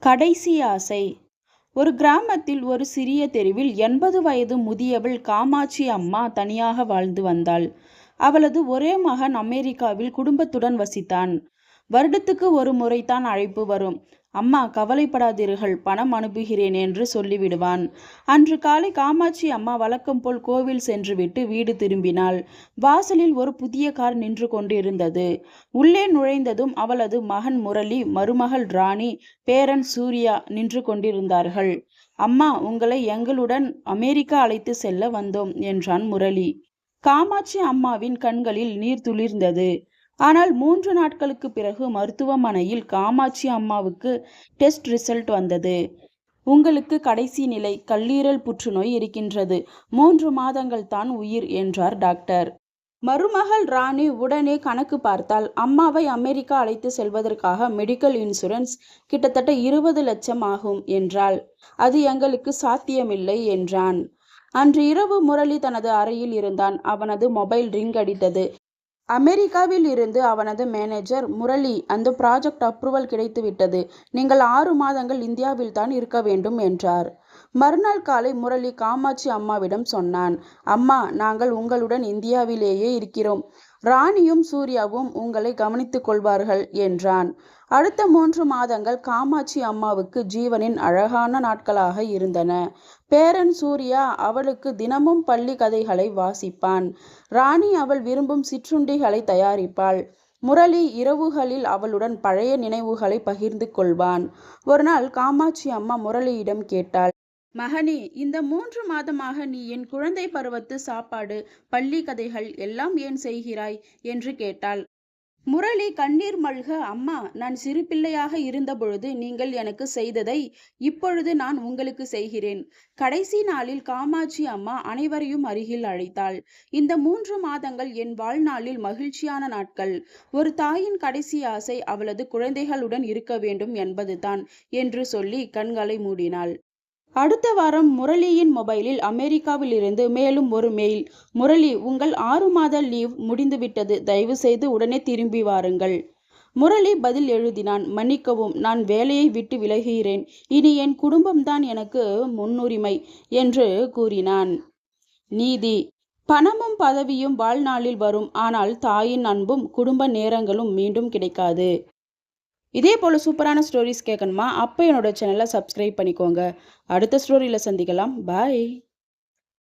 கடைசி ஆசை. ஒரு கிராமத்தில் ஒரு சிறிய தெருவில் 80 வயது முதியவள் காமாட்சி அம்மா தனியாக வாழ்ந்து வந்தாள். அவளது ஒரே மகன் அமெரிக்காவில் குடும்பத்துடன் வசித்தான். வருடத்துக்கு ஒரு முறைதான் அழைப்பு வரும். அம்மா, கவலைப்படாதீர்கள், பணம் அனுப்புகிறேன் என்று சொல்லிவிடுவான். அன்று காலை காமாட்சி அம்மா வழக்கம் போல் கோவில் சென்றுவிட்டு வீடு திரும்பினாள். வாசலில் ஒரு புதிய கார் நின்று கொண்டிருந்தது. உள்ளே நுழைந்ததும் அவளது மகன் முரளி, மருமகள் ராணி, பேரன் சூர்யா நின்று கொண்டிருந்தார்கள். அம்மா, உங்களை எங்களுடன் அமெரிக்கா அழைத்து செல்ல வந்தோம் என்றான் முரளி. காமாட்சி அம்மாவின் கண்களில் நீர் துளிர்ந்தது. ஆனால் 3 நாட்களுக்கு பிறகு மருத்துவமனையில் காமாட்சி அம்மாவுக்கு டெஸ்ட் ரிசல்ட் வந்தது. உங்களுக்கு கடைசி நிலை கல்லீரல் புற்றுநோய் இருக்கின்றது. 3 மாதங்கள் தான் உயிர் என்றார் டாக்டர். மருமகள் ராணி உடனே கணக்கு பார்த்தால், அம்மாவை அமெரிக்கா அழைத்து செல்வதற்காக மெடிக்கல் இன்சூரன்ஸ் கிட்டத்தட்ட 20 லட்சம் ஆகும் என்றாள். அது எங்களுக்கு சாத்தியமில்லை என்றான். அன்று இரவு முரளி தனது அறையில் இருந்தான். அவனது மொபைல் ரிங் அடித்தது. அமெரிக்காவில் இருந்து அவனது மேனேஜர், முரளி, அந்த ப்ராஜெக்ட் அப்ரூவல் கிடைத்துவிட்டது. நீங்கள் 6 மாதங்கள் இந்தியாவில் தான் இருக்க வேண்டும் என்றார். மறுநாள் காலை முரளி காமாட்சி அம்மாவிடம் சொன்னான். அம்மா, நாங்கள் உங்களுடன் இந்தியாவிலேயே இருக்கிறோம். ராணியும் சூர்யாவும் உங்களை கவனித்துக் கொள்வார்கள் என்றான். அடுத்த 3 மாதங்கள் காமாட்சி அம்மாவுக்கு ஜீவனின் அழகான நாட்களாக இருந்தன. பேரன் சூர்யா அவளுக்கு தினமும் பள்ளி கதைகளை வாசிப்பான். ராணி அவள் விரும்பும் சிற்றுண்டிகளை தயாரிப்பாள். முரளி இரவுகளில் அவளுடன் பழைய நினைவுகளை பகிர்ந்து கொள்வான். ஒரு நாள் காமாட்சி அம்மா முரளியிடம் கேட்டாள். மகனே, இந்த 3 மாதமாக நீ என் குழந்தை பருவத்து சாப்பாடு, பள்ளி கதைகள் எல்லாம் ஏன் செய்கிறாய் என்று கேட்டாள். முரளி கண்ணீர் மல்க, அம்மா, நான் சிறு பிள்ளையாக இருந்தபொழுது நீங்கள் எனக்கு செய்ததை இப்பொழுது நான் உங்களுக்கு செய்கிறேன். கடைசி நாளில் காமாட்சி அம்மா அனைவரையும் அருகில் அழைத்தாள். இந்த 3 மாதங்கள் என் வாழ்நாளில் மகிழ்ச்சியான நாட்கள். ஒரு தாயின் கடைசி ஆசை அவளது குழந்தைகளுடன் இருக்க வேண்டும் என்பதுதான் என்று சொல்லி கண்களை மூடினாள். அடுத்த வாரம் முரளியின் மொபைலில் அமெரிக்காவில் இருந்து மேலும் ஒரு மெயில். முரளி, உங்கள் 6 மாத லீவ் முடிந்துவிட்டது. தயவு செய்து உடனே திரும்பி வாருங்கள். முரளி பதில் எழுதினான். மன்னிக்கவும், நான் வேலையை விட்டு விலகுகிறேன். இனி என் குடும்பம்தான் எனக்கு முன்னுரிமை என்று கூறினான். நீதி. பணமும் பதவியும் வாழ்நாளில் வரும். ஆனால் தாயின் அன்பும் குடும்ப நேரங்களும் மீண்டும் கிடைக்காது. இதே போல் சூப்பரான ஸ்டோரிஸ் கேட்கணுமா? அப்போ என்னோட சேனலை சப்ஸ்கிரைப் பண்ணிக்கோங்க. அடுத்த ஸ்டோரியில் சந்திக்கலாம். பாய்.